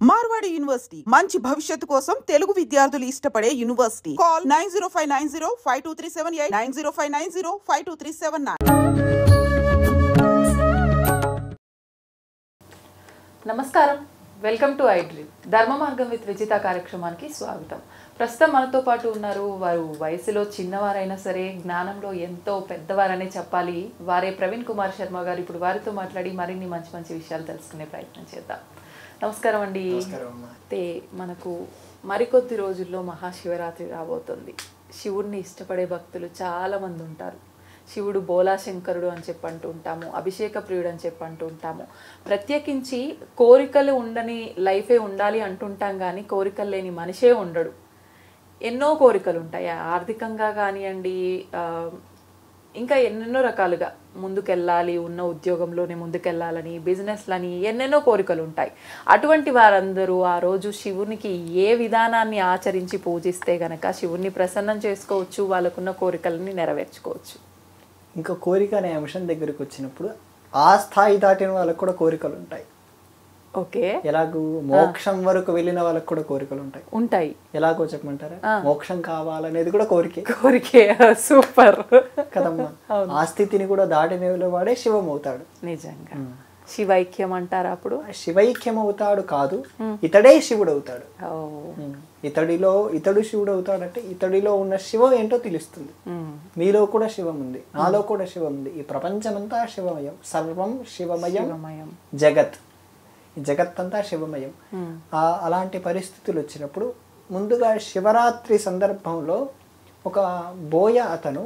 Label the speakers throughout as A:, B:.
A: Marwadi university మంచి భవిష్యత్తు కోసం తెలుగు విద్యార్థులు ఇష్టపడే యూనివర్సిటీ. కాల్ 9059052378 9059052379.
B: నమస్కారం, వెల్కమ్ టు ఐ డ్రీమ్. ధర్మ మార్గం విత్ విజిత కార్యక్రమానికి స్వాగతం. ప్రస్తుతం మనతో పాటు ఉన్నారు. వారు వయసులో చిన్నవారైనా సరే జ్ఞానంలో ఎంతో పెద్దవారనే చెప్పాలి. వారే ప్రవీణ్ కుమార్ శర్మ గారు. ఇప్పుడు వారితో మాట్లాడి మరిన్ని మంచి మంచి విషయాలు తెలుసుకునే ప్రయత్నం చేద్దాం. నమస్కారం అండి. అయితే మనకు మరికొద్ది రోజుల్లో మహాశివరాత్రి రాబోతుంది. శివుడిని ఇష్టపడే భక్తులు చాలామంది ఉంటారు. శివుడు బోలాశంకరుడు అని చెప్పంటూ ఉంటాము, అభిషేక ప్రియుడు అని చెప్పంటూ ఉంటాము. ప్రత్యేకించి కోరికలు ఉండని లైఫే ఉండాలి అంటుంటాం, కానీ కోరికలు లేని మనిషే ఉండడు. ఎన్నో కోరికలు ఉంటాయి, ఆర్థికంగా కానివ్వండి, ఇంకా ఎన్నెన్నో రకాలుగా ముందుకెళ్ళాలి, ఉన్న ఉద్యోగంలోనే ముందుకెళ్ళాలని, బిజినెస్లని ఎన్నెన్నో కోరికలు ఉంటాయి. అటువంటి వారందరూ ఆ రోజు శివునికి ఏ విధానాన్ని ఆచరించి పూజిస్తే గనక శివుణ్ణి ప్రసన్నం చేసుకోవచ్చు, వాళ్ళకున్న కోరికలని నెరవేర్చుకోవచ్చు.
C: ఇంకా కోరిక అనే అంశం దగ్గరికి వచ్చినప్పుడు ఆ స్థాయి దాటిన వాళ్ళకు కూడా కోరికలు ఉంటాయి.
B: ఓకే,
C: ఎలాగూ మోక్షం వరకు వెళ్ళిన వాళ్ళకి కూడా కోరికలు
B: ఉంటాయి.
C: ఎలాగో చెప్పమంటారా? మోక్షం కావాలనేది కూడా
B: కోరికే. సూపర్
C: కదమ్మా. ఆ స్థితిని కూడా దాటిన వాడే శివం అవుతాడు.
B: నిజంగా శివైక్యం అంటారా? అప్పుడు
C: శివైక్యం అవుతాడు కాదు, ఇతడే శివుడు అవుతాడు. ఇతడు శివుడు అవుతాడంటే ఇతడిలో ఉన్న శివం ఏంటో తెలుస్తుంది. మీలో కూడా శివం ఉంది, నాలో కూడా శివం ఉంది. ఈ ప్రపంచమంతా శివమయం, సర్వం శివమయం జగత్. జగత్తంతా శివమయం. అలాంటి పరిస్థితులు వచ్చినప్పుడు ముందుగా శివరాత్రి సందర్భంలో ఒక బోయ అతను,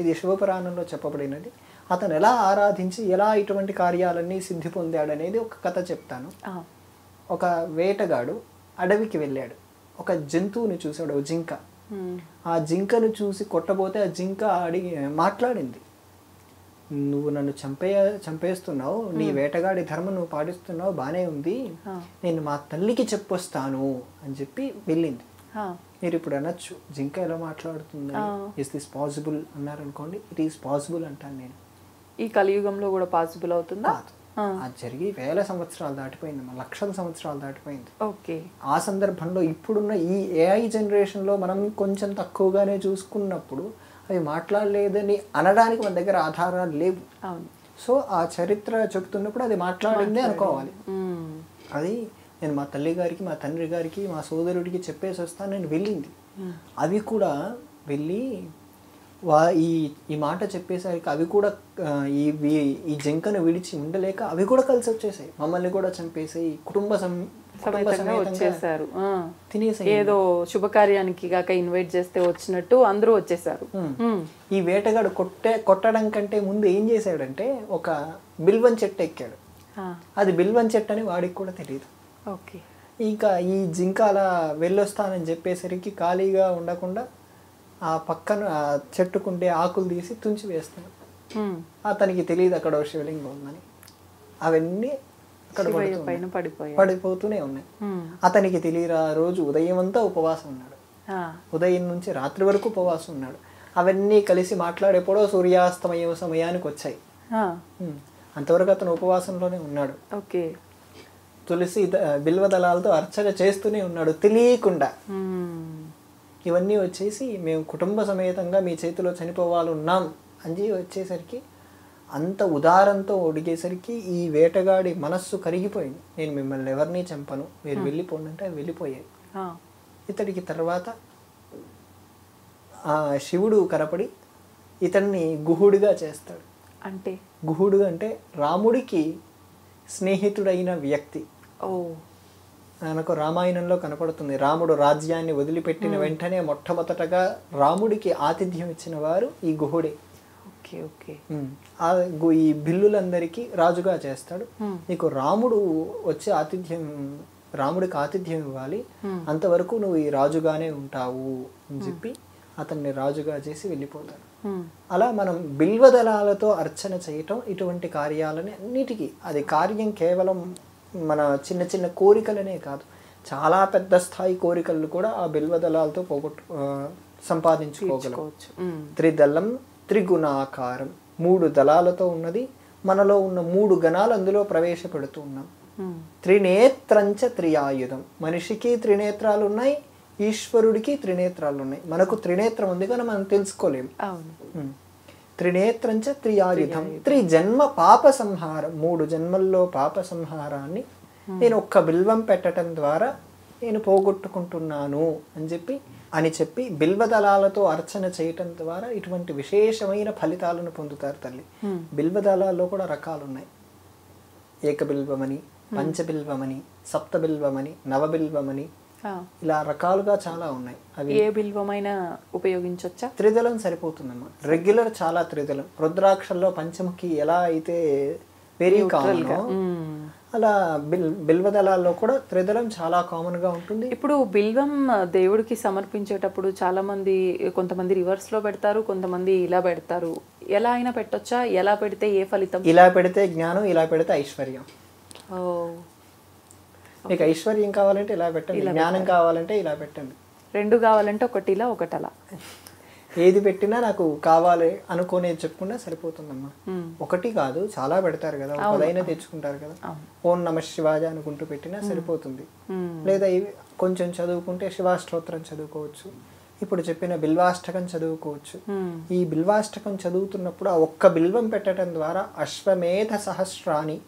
C: ఇది శివపురాణంలో చెప్పబడినది, అతను ఎలా ఆరాధించి ఎలా ఇటువంటి కార్యాలన్నీ సిద్ధి పొందాడనేది ఒక కథ చెప్తాను. ఒక వేటగాడు అడవికి వెళ్ళాడు. ఒక జంతువుని చూశాడు, ఒక జింక. ఆ జింకను చూసి కొట్టబోతే ఆ జింక మాట్లాడింది, నువ్వు నన్ను చంపేస్తున్నావు, నీ వేటగాడి ధర్మం నువ్వు పాటిస్తున్నావు, బానే ఉంది, నేను మా తల్లికి చెప్పొస్తాను అని చెప్పి వెళ్ళింది. మీరు ఇప్పుడు అనొచ్చు, జింక ఎలా మాట్లాడుతుంది, ఇస్ దిస్ పాసిబుల్ అన్నారు అనుకోండి. ఇట్ ఈస్ పాసిబుల్ అంటాను నేను.
B: ఈ కలియుగంలో కూడా పాసిబుల్ అవుతుందా?
C: అది జరిగి వేల సంవత్సరాలు దాటిపోయింది, లక్షల సంవత్సరాలు దాటిపోయింది.
B: ఓకే.
C: ఆ సందర్భంలో ఇప్పుడున్న ఈ ఏఐ జనరేషన్లో మనం కొంచెం తక్కువగానే చూసుకున్నప్పుడు అవి మాట్లాడలేదని అనడానికి మన దగ్గర ఆధారాలు లేవు. సో ఆ చరిత్ర చెప్తున్నప్పుడు అది మాట్లాడిందే అనుకోవాలి. అది నేను మా తల్లి గారికి, మా తండ్రి గారికి, మా సోదరుడికి చెప్పేసి వస్తాను నేను వెళ్ళింది. అవి కూడా వెళ్ళి ఈ మాట చెప్పేసరికి అవి కూడా ఈ జింకను విడిచి ఉండలేక అవి కూడా కలిసి వచ్చేసాయి, మమ్మల్ని కూడా చంపేసాయి, కుటుంబ
B: వచ్చేసారు,
C: తినేసాయి.
B: ఏదో శుభకార్యానికి కాక ఇన్వైట్ చేస్తే వచ్చినట్టు అందరూ వచ్చేసారు.
C: ఈ వేటగాడు కొట్టడం కంటే ముందు ఏం చేశాడంటే ఒక బిల్వం చెట్టు ఎక్కాడు. అది బిల్వం చెట్టు అని వాడికి కూడా తెలియదు.
B: ఓకే.
C: ఇంకా ఈ జింక అలా వెళ్ళొస్తానని చెప్పేసరికి ఖాళీగా ఉండకుండా ఆ పక్కన చెట్టుకుంటే ఆకులు తీసి తుంచి వేస్తాడు. అతనికి తెలియదు అక్కడ శివలింగం ఉందని. అవన్నీ అక్కడ పడిపోతూనే ఉన్నాయి. అతనికి తెలియదు. ఆ రోజు ఉదయం అంతా ఉపవాసం ఉన్నాడు, ఉదయం నుంచి రాత్రి వరకు ఉపవాసం ఉన్నాడు. అవన్నీ కలిసి మాట్లాడేప్పుడో సూర్యాస్తమయం సమయానికి వచ్చాయి. అంతవరకు అతను ఉపవాసంలోనే ఉన్నాడు.
B: ఓకే.
C: తులసి బిల్వదళాలతో అర్చన చేస్తూనే ఉన్నాడు తెలియకుండా. ఇవన్నీ వచ్చేసి మేము కుటుంబ సమేతంగా మీ చేతిలో చనిపోవాలన్నాం అని వచ్చేసరికి, అంత ఉదారంతో ఒడిగేసరికి ఈ వేటగాడి మనస్సు కరిగిపోయింది. నేను మిమ్మల్ని ఎవరిని చంపను, మీరు వెళ్ళిపోండి అంటే అవి వెళ్ళిపోయాయి. ఇతడికి తర్వాత శివుడు కనపడి ఇతన్ని గుహుడిగా చేస్తాడు.
B: అంటే
C: గుహుడు అంటే రాముడికి స్నేహితుడైన వ్యక్తి. మనకు రామాయణంలో కనపడుతుంది. రాముడు రాజ్యాన్ని వదిలిపెట్టిన వెంటనే మొట్టమొదటగా రాముడికి ఆతిథ్యం ఇచ్చిన వారు ఈ గుహుడే. ఈ బిల్లులందరికీ రాజుగా చేస్తాడు. నీకు రాముడు వచ్చి రాముడికి ఆతిథ్యం ఇవ్వాలి, అంతవరకు నువ్వు ఈ రాజుగానే ఉంటావు అని చెప్పి అతన్ని రాజుగా చేసి వెళ్ళిపోతాడు. అలా మనం బిల్వదళాలతో అర్చన చేయటం, ఇటువంటి కార్యాలని అన్నిటికీ, అది కార్యం కేవలం మన చిన్న చిన్న కోరికలనే కాదు, చాలా పెద్ద స్థాయి కోరికలు కూడా ఆ బిల్వదళాలతో సంపాదించుకోగలవచ్చు. త్రిదళం త్రిగుణాకారం, 3 దళాలతో ఉన్నది. మనలో ఉన్న 3 గణాలు అందులో ప్రవేశపెడుతూ ఉన్నాం. త్రినేత్రంచ త్రియాయుధం. మనిషికి త్రినేత్రాలు ఉన్నాయి, ఈశ్వరుడికి త్రినేత్రాలు ఉన్నాయి. మనకు త్రినేత్రం ఉంది కానీ మనం తెలుసుకోలేము. త్రినేత్రంచ త్రియాయుధం త్రిజన్మ పాప సంహారం. 3 జన్మల్లో పాప సంహారాన్ని నేను ఒక్క బిల్వం పెట్టడం ద్వారా నేను పోగొట్టుకుంటున్నాను అని చెప్పి బిల్వదళాలతో అర్చన చేయటం ద్వారా ఇటువంటి విశేషమైన ఫలితాలను పొందుతారు తల్లి. బిల్వదళాల్లో కూడా రకాలు ఉన్నాయి. ఏకబిల్వమని, పంచబిల్వమని, సప్తబిల్వమని, నవబిల్వమని, ఇలా రకాలుగా చాలా ఉన్నాయి. అవి
B: ఏ బిల్వమైనా ఉపయోగించవచ్చా?
C: త్రిదళం సరిపోతుందమ్మా. రెగ్యులర్ చాలా త్రిదళం. రుద్రాక్షల్లో పంచముఖి ఎలా అయితే వెరీ కామన్, అలా బిల్వదళాల్లో కూడా త్రిదళం చాలా కామన్ గా ఉంటుంది.
B: ఇప్పుడు బిల్వం దేవుడికి సమర్పించేటప్పుడు చాలా మంది, కొంతమంది రివర్స్ లో పెడతారు, కొంతమంది ఇలా పెడతారు. ఎలా అయినా పెట్టొచ్చా? ఎలా పెడితే ఏ ఫలితం?
C: ఇలా పెడితే జ్ఞానం, ఇలా పెడితే ఐశ్వర్యం. మీకు ఐశ్వర్యం కావాలంటే ఇలా పెట్టండి, జ్ఞానం కావాలంటే ఇలా పెట్టండి.
B: 2 కావాలంటే ఒకటి ఇలా ఒకటి అలా.
C: ఏది పెట్టినా నాకు కావాలి అనుకునేది చెప్పుకున్నా సరిపోతుందమ్మా. ఒకటి కాదు, చాలా పెడతారు కదా, పదైనా తెచ్చుకుంటారు కదా. ఓం నమ శివాయ అనుకుంటూ పెట్టినా సరిపోతుంది. లేదా కొంచెం చదువుకుంటే శివాష్టోత్రం చదువుకోవచ్చు. ఇప్పుడు చెప్పిన బిల్వాష్టకం చదువుకోవచ్చు. ఈ బిల్వాష్టకం చదువుతున్నప్పుడు ఆ ఒక్క బిల్వం పెట్టడం ద్వారా అశ్వమేధ సహస్రాన్ని,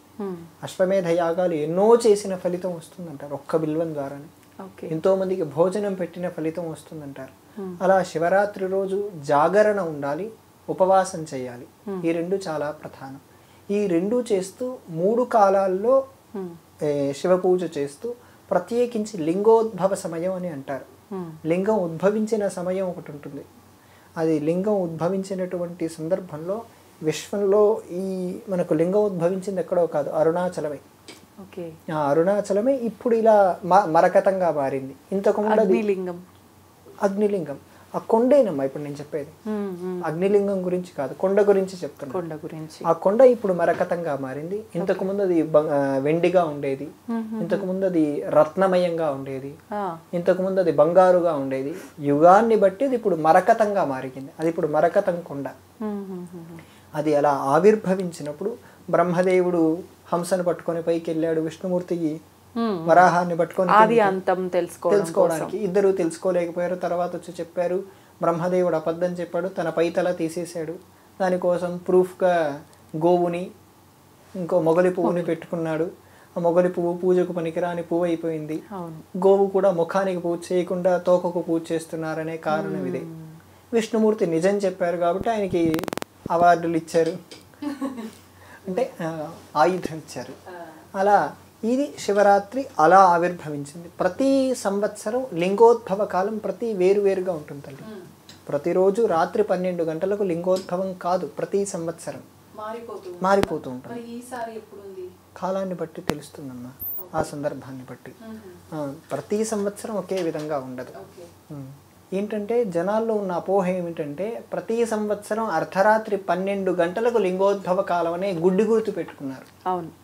C: అశ్వమేధ యాగాలు ఎన్నో చేసిన ఫలితం వస్తుందంటారు ఒక్క బిల్వం ద్వారానే. ఎంతో మందికి భోజనం పెట్టిన ఫలితం వస్తుందంటారు. అలా శివరాత్రి రోజు జాగరణ ఉండాలి, ఉపవాసం చేయాలి. ఈ 2 చాలా ప్రధానం. ఈ 2 చేస్తూ 3 కాలాల్లో శివ పూజ చేస్తూ, ప్రత్యేకించి లింగోద్భవ సమయం అని అంటారు. లింగం ఉద్భవించిన సమయం ఒకటి ఉంటుంది. అది లింగం ఉద్భవించినటువంటి సందర్భంలో విశ్వంలో ఈ మనకు లింగం ఉద్భవించింది ఎక్కడో కాదు, అరుణాచలమే. ఆ అరుణాచలమే ఇప్పుడు ఇలా మరకతంగా మారింది. ఇంతకుముందు అగ్నిలింగం. ఆ కొండేనమ్మా ఇప్పుడు నేను చెప్పేది. అగ్నిలింగం గురించి కాదు, కొండ గురించి చెప్తున్నా. ఆ కొండ ఇప్పుడు మరకతంగా మారింది. ఇంతకు ముందు అది వెండిగా ఉండేది, ఇంతకు ముందు అది రత్నమయంగా ఉండేది, ఇంతకు ముందు అది బంగారుగా ఉండేది. యుగాన్ని బట్టి అది ఇప్పుడు మరకతంగా మారింది. అది ఇప్పుడు మరకతం కొండ. అది అలా ఆవిర్భవించినప్పుడు బ్రహ్మదేవుడు హంసను పట్టుకొని పైకి వెళ్ళాడు, విష్ణుమూర్తికి వరాహాన్ని పట్టుకొని తెలుసుకోవడానికి. ఇద్దరు తెలుసుకోలేకపోయారు. తర్వాత వచ్చి చెప్పారు, బ్రహ్మదేవుడు అబద్ధం చెప్పాడు, తన పైతల తీసేశాడు. దానికోసం ప్రూఫ్గా గోవుని ఇంకో మొగలి పువ్వుని పెట్టుకున్నాడు. ఆ మొగలి పువ్వు పూజకు పనికిరాని పువ్వు అయిపోయింది. గోవు కూడా ముఖానికి పూజ చేయకుండా తోకకు పూజ చేస్తున్నారనే కారణం ఇదే. విష్ణుమూర్తి నిజం చెప్పారు కాబట్టి ఆయనకి అవార్డులు ఇచ్చారు, అంటే ఆయుధం ఇచ్చారు. అలా ఇది శివరాత్రి అలా ఆవిర్భవించింది. ప్రతి సంవత్సరం లింగోద్భవ కాలం ప్రతి వేరువేరుగా ఉంటుంది తల్లి. ప్రతిరోజు రాత్రి 12 గంటలకు లింగోద్భవం కాదు, ప్రతి సంవత్సరం మారిపోతూ ఉంటుంది. కాలాన్ని బట్టి తెలుస్తుందమ్మా, ఆ సందర్భాన్ని బట్టి. ప్రతి సంవత్సరం ఒకే విధంగా ఉండదు. ఏంటంటే జనాల్లో ఉన్న అపోహ ఏమిటంటే ప్రతి సంవత్సరం అర్ధరాత్రి 12 గంటలకు లింగోద్భవ కాలం అనే గుడ్డి గుర్తు పెట్టుకున్నారు.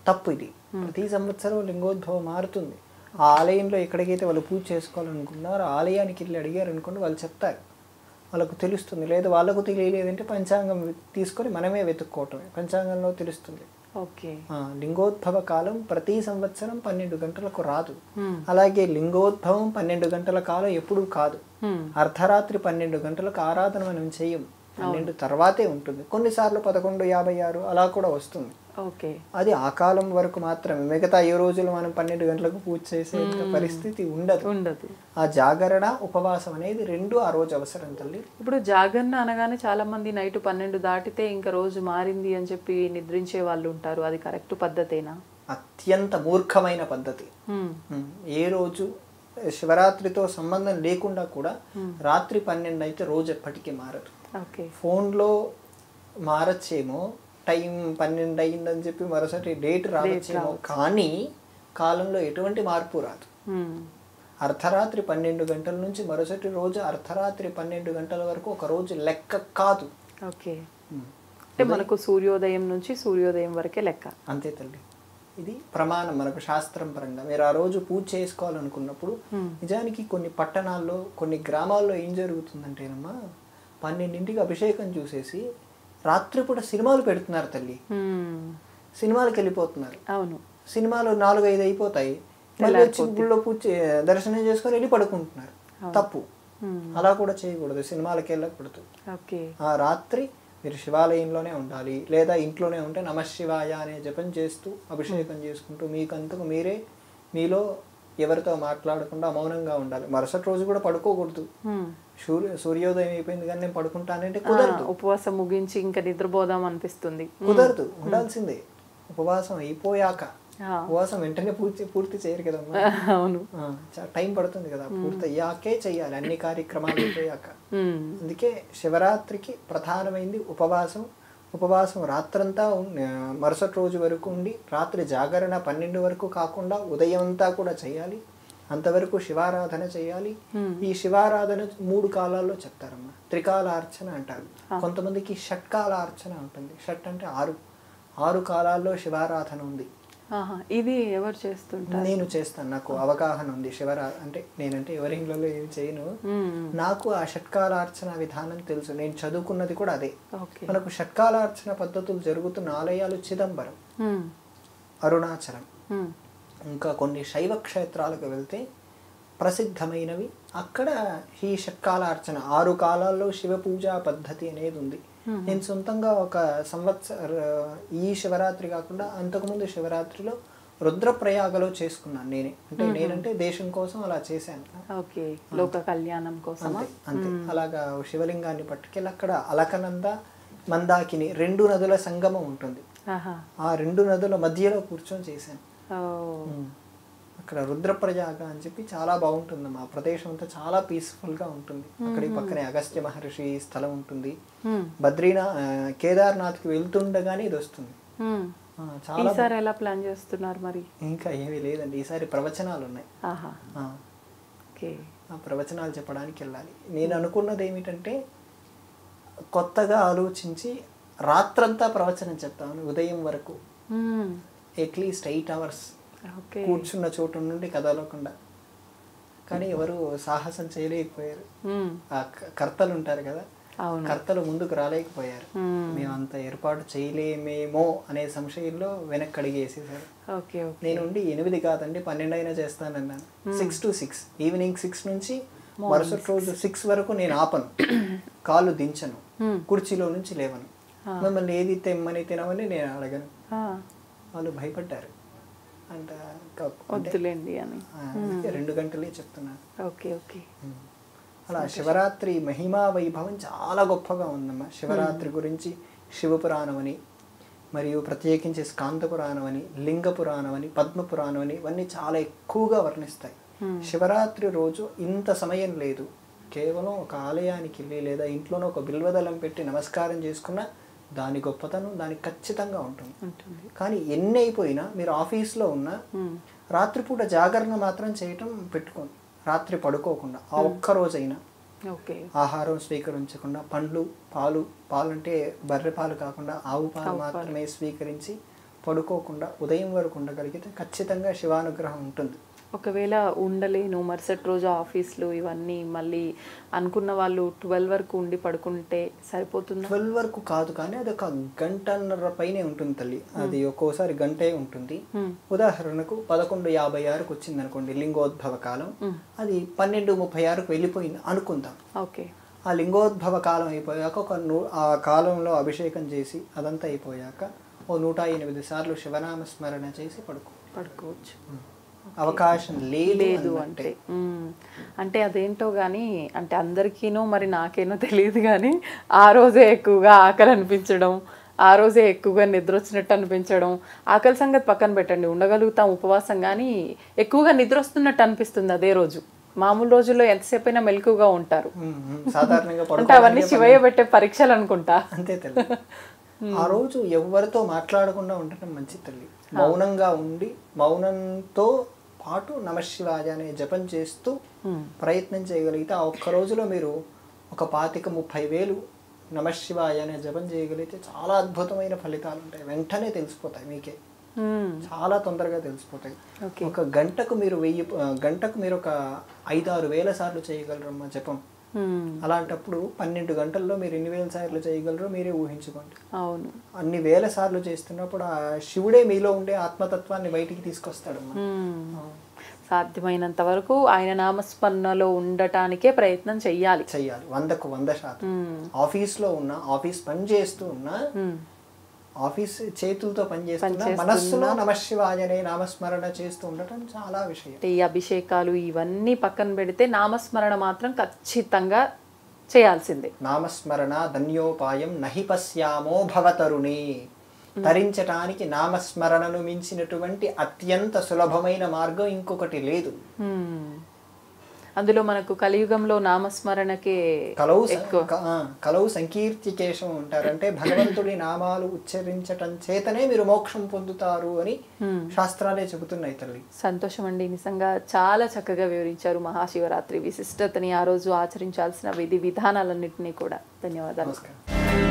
C: తప్పు ఇది. ప్రతి సంవత్సరం లింగోద్భవం మారుతుంది. ఆ ఆలయంలో ఎక్కడికైతే వాళ్ళు పూజ చేసుకోవాలనుకున్నారో ఆలయానికి వెళ్ళి అడిగారు అనుకోండి, వాళ్ళు చెప్తారు, వాళ్ళకు తెలుస్తుంది. లేదా వాళ్ళకు తెలియలేదంటే పంచాంగం తీసుకొని మనమే వెతుక్కోవటమే, పంచాంగంలో తెలుస్తుంది. లింగోద్భవ కాలం ప్రతి సంవత్సరం 12 గంటలకు రాదు. అలాగే లింగోద్భవం 12 గంటల కాలం ఎప్పుడు కాదు. అర్ధరాత్రి 12 గంటలకు ఆరాధన మనం చెయ్యం, 12 తర్వాతే ఉంటుంది. కొన్నిసార్లు 11:56 అలా కూడా వస్తుంది. అది ఆ కాలం వరకు మాత్రమే. మిగతా ఏ రోజులు మనం 12 గంటలకు పూజ చేసే పరిస్థితి ఉండదు. ఆ జాగరణ ఉపవాసం అనేది 2 ఆ రోజు అవసరం తల్లి.
B: ఇప్పుడు జాగరణ అనగానే చాలా మంది నైట్ 12 దాటితే ఇంకా రోజు మారింది అని చెప్పి నిద్రించే వాళ్ళు ఉంటారు. అది కరెక్ట్ పద్ధతేనా?
C: అత్యంత మూర్ఖమైన పద్ధతి. ఏ రోజు శివరాత్రితో సంబంధం లేకుండా కూడా రాత్రి 12 అయితే రోజు ఎప్పటికీ మారదు. ఫోన్లో మారచ్చేమో, టైం 12 అయిందని చెప్పి మరోసారి డేట్ రావచ్చేమో, కానీ కాలంలో ఎటువంటి మార్పు రాదు. అర్ధరాత్రి 12 గంటల నుంచి మరోసారి రోజు అర్ధరాత్రి 12 గంటల వరకు ఒక రోజు లెక్క కాదు.
B: అంటే మనకు సూర్యోదయం నుంచి సూర్యోదయం వరకే లెక్క. అంతే
C: తల్లి. ఇది ప్రమాణం మనకు శాస్త్రం పరంగా. మీరు ఆ రోజు పూజ చేసుకోవాలనుకున్నప్పుడు నిజానికి కొన్ని పట్టణాల్లో కొన్ని గ్రామాల్లో ఏం జరుగుతుందంటేనమ్మా, 12ంటికి అభిషేకం చూసేసి రాత్రిపూట సినిమాలు పెడుతున్నారు తల్లి. సినిమాలకు వెళ్ళిపోతున్నారు. సినిమాలు 4-5 అయిపోతాయి, మళ్ళీ వచ్చి గుళ్ళో దర్శనం చేసుకొని వెళ్ళి పడుకుంటున్నారు. తప్పు. అలా కూడా చేయకూడదు, సినిమాలకి వెళ్ళకూడదు. ఆ రాత్రి మీరు శివాలయంలోనే ఉండాలి, లేదా ఇంట్లోనే ఉంటే నమశివాయ అనే జపం చేస్తూ అభిషేకం చేసుకుంటూ మీకంతకు మీరే మీలో ఎవరితో మాట్లాడకుండా మౌనంగా ఉండాలి. మరుసటి రోజు కూడా పడుకోకూడదు. సూర్యోదయం అయిపోయింది కానీ నేను పడుకుంటానంటే కుదరదు.
B: ఉపవాసం ముగించి ఇంకా నిద్రపోదాం అనిపిస్తుంది,
C: కుదరదు. ఉండాల్సిందే. ఉపవాసం అయిపోయాక, ఉపవాసం వెంటనే పూర్తి చేయరు కదమ్మా.
B: అవును,
C: టైం పడుతుంది కదా, పూర్తి అయ్యాకే చెయ్యాలి అన్ని కార్యక్రమాలు అయిపోయాక. అందుకే శివరాత్రికి ప్రధానమైంది ఉపవాసం. ఉపవాసం రాత్రంతా మరుసటి రోజు వరకు ఉండి, రాత్రి జాగరణ 12 వరకు కాకుండా ఉదయం అంతా కూడా చేయాలి. అంతవరకు శివారాధన చేయాలి. ఈ శివారాధన 3 కాలాల్లో చెప్తారమ్మా. త్రికాలార్చన అంటారు, కొంతమందికి షట్కాల అర్చన ఉంటుంది. షట్ అంటే 6 కాలాల్లో శివారాధన ఉంది.
B: ఇది ఎవరు చేస్తుంటారు?
C: నేను చేస్తాను, నాకు అవగాహన ఉంది. అంటే నేనంటే ఎవరి ఇంట్లో ఏమి చేయను, నాకు ఆ షట్కాలార్చన విధానం తెలుసు. నేను చదువుకున్నది కూడా అదే. మనకు షట్కాలార్చన పద్ధతులు జరుగుతున్న ఆలయాలు చిదంబరం, అరుణాచలం, ఇంకా కొన్ని శైవ క్షేత్రాలకు వెళ్తే ప్రసిద్ధమైనవి. అక్కడ ఈ షట్కాలార్చన 6 కాలాల్లో శివ పూజా పద్ధతి అనేది ఉంది. నేను సొంతంగా ఒక ఈ శివరాత్రి కాకుండా అంతకుముందు శివరాత్రిలో రుద్రప్రయాగలో చేసుకున్నాను నేనే. అంటే నేనంటే దేశం కోసం అలా చేశాను,
B: లోక కళ్యాణం కోసం.
C: అంతే. అలాగా శివలింగాన్ని పట్టుకెళ్ళి అక్కడ అలకనంద, మందాకిని 2 నదుల సంగమం ఉంటుంది. ఆ 2 నదుల మధ్యలో కూర్చొని చేశాను. అక్కడ రుద్రప్రయాగ అని చెప్పి చాలా బాగుంటుంది. మా ప్రదేశం అంతా చాలా పీస్ఫుల్ గా ఉంటుంది. అక్కడి పక్కనే అగస్త్య మహర్షి స్థలం ఉంటుంది. కేదార్నాథ్కి వెళ్తుండగానే ఇది వస్తుంది.
B: ఈసారి ఎలా ప్లాన్ చేస్తున్నారు మరి?
C: ఇంకా ఏమీ లేదండి, ఈసారి ప్రవచనాలు ఉన్నాయి. ఆ ప్రవచనాలు చెప్పడానికి వెళ్ళాలి. నేను అనుకున్నది ఏమిటంటే కొత్తగా ఆలోచించి రాత్రంతా ప్రవచనం చెప్తాను, ఉదయం వరకు అట్లీస్ట్ 8 hours కూర్చున్న చోటు నుండి కదలకుండా. కానీ ఎవరు సాహసం చేయలేకపోయారు. ఆ కర్తలు ఉంటారు కదా, కర్తలు ముందుకు రాలేకపోయారు. మేము అంత ఏర్పాటు చేయలేమేమో అనే సంశయంలో వెనక్కి అడిగేసేసారు. నేనుండి 8 కాదండి 12 అయినా చేస్తానన్నాను. 6 to 6, ఈవినింగ్ 6 నుంచి మరుసటి రోజు 6 వరకు నేను ఆపను, కాళ్ళు దించను, కుర్చీలో నుంచి లేవను. మిమ్మల్ని ఏది తెమ్మని తినమని నేను అడగను. వాళ్ళు భయపడ్డారు. అంటే 2 గంటలే చెప్తున్నాను. అలా శివరాత్రి మహిమా వైభవం చాలా గొప్పగా ఉందమ్మా. శివరాత్రి గురించి శివపురాణం అని, మరియు ప్రత్యేకించి స్కాంద పురాణం అని, లింగ పురాణం అని, పద్మ పురాణం అని, ఇవన్నీ చాలా ఎక్కువగా వర్ణిస్తాయి. శివరాత్రి రోజు ఇంత సమయం లేదు, కేవలం ఒక ఆలయానికి వెళ్ళి లేదా ఇంట్లోనే ఒక బిల్వదళం పెట్టి నమస్కారం చేసుకున్న దాని గొప్పతనం దానికి ఖచ్చితంగా ఉంటుంది. కానీ ఎన్ని అయిపోయినా మీరు ఆఫీస్లో ఉన్నా రాత్రిపూట జాగరణ మాత్రం చేయటం పెట్టుకోండి. రాత్రి పడుకోకుండా ఆ ఒక్క రోజైనా ఆహారం స్వీకరించకుండా పండ్లు, పాలు అంటే బర్రె పాలు కాకుండా ఆవు పాలు మాత్రమే స్వీకరించి పడుకోకుండా ఉదయం వరకు ఉండగలిగితే ఖచ్చితంగా శివానుగ్రహం ఉంటుంది.
B: ఒకవేళ ఉండలేను, మరుసటి రోజు ఆఫీస్లు ఇవన్నీ మళ్ళీ అనుకున్న వాళ్ళు 12 వరకు ఉండి పడుకుంటే సరిపోతుంది?
C: 12 వరకు కాదు, కానీ అది ఒక 1.5 గంటల పైనే ఉంటుంది తల్లి. అది ఒక్కోసారి గంటే ఉంటుంది. ఉదాహరణకు 11:56 వచ్చింది అనుకోండి లింగోద్భవ కాలం, అది 12:36 వెళ్ళిపోయింది అనుకుందాం. ఆ లింగోద్భవ కాలం అయిపోయాక ఆ కాలంలో అభిషేకం చేసి అదంతా అయిపోయాక 108 సార్లు శివనామ స్మరణ చేసి పడుకోవచ్చు. అవకాశం లేదు
B: అంటే అదేంటో కానీ, అంటే అందరికీనో మరి నాకేనో తెలియదు కానీ ఆ రోజే ఎక్కువగా ఆకలి అనిపించడం, ఆ రోజే ఎక్కువగా నిద్ర వచ్చినట్టు అనిపించడం. ఆకలి సంగతి పక్కన పెట్టండి, ఉండగలుగుతాం ఉపవాసం, కానీ ఎక్కువగా నిద్ర వస్తున్నట్టు అనిపిస్తుంది అదే రోజు. మామూలు రోజుల్లో ఎంతసేపు అయినా మెలకుగా ఉంటారు. అంటే అవన్నీ శివయ్య పెట్టే పరీక్షలు అనుకుంటా.
C: అంతే తల్లి. ఆ రోజు ఎవరితో మాట్లాడకుండా ఉండటం మంచి తల్లి. మౌనంగా ఉండి మౌనంతో పాటు నమశివాయ అనే జపం చేస్తూ ప్రయత్నం చేయగలిగితే ఆ ఒక్క రోజులో మీరు ఒక 25-30 వేలు నమశివాయ అనే జపం చేయగలిగితే చాలా అద్భుతమైన ఫలితాలు ఉంటాయి. వెంటనే తెలిసిపోతాయి, మీకే చాలా తొందరగా తెలిసిపోతాయి. ఒక గంటకు మీరు ఒక 5-6 వేల సార్లు చేయగలరమ్మా జపం. అలాంటప్పుడు 12 గంటల్లో మీరు ఎన్ని వేల సార్లు చేయగలరో మీరే ఊహించుకోండి.
B: అవును.
C: అన్ని వేల సార్లు చేస్తున్నప్పుడు ఆ శివుడే మీలో ఉండే ఆత్మతత్వాన్ని బయటికి తీసుకొస్తాడమ్మా.
B: సాధ్యమైనంత వరకు ఆయన నామస్మరణలో ఉండటానికే ప్రయత్నం చెయ్యాలి.
C: 100కు 100%. ఆఫీస్లో ఉన్నా, ఆఫీస్ పని చేస్తూ ఉన్నా, ఆఫీస్ చేతులతో పనిచేస్తున్నా మనస్సులో నమశివాయ అనే నామస్మరణ చేస్తూ ఉండటం చాలా విషయం.
B: ఈ అభిషేకాలు ఇవన్నీ పక్కన పెడితే నామస్మరణ మాత్రం ఖచ్చితంగా చేయాల్సిందే.
C: నామస్మరణ ధన్యోపాయం నహి పశ్యామో భవతరుణి. తరించటానికి నామస్మరణను మించినటువంటి అత్యంత సులభమైన మార్గం ఇంకొకటి లేదు.
B: అందులో మనకు కలియుగంలో నామస్మరణకే
C: కలవు సంకీర్తికేశం ఉంటారంటే భగవంతుడి నామాలు ఉచ్చరించటం చేతనే మీరు మోక్షం పొందుతారు అని శాస్త్రాలే చెబుతున్నాయి తల్లి.
B: సంతోషం అండి, నిజంగా చాలా చక్కగా వివరించారు మహాశివరాత్రి విశిష్టతని, ఆ రోజు ఆచరించాల్సిన విధి విధానాలన్నింటినీ కూడా. ధన్యవాదాలు.
C: నమస్కారం.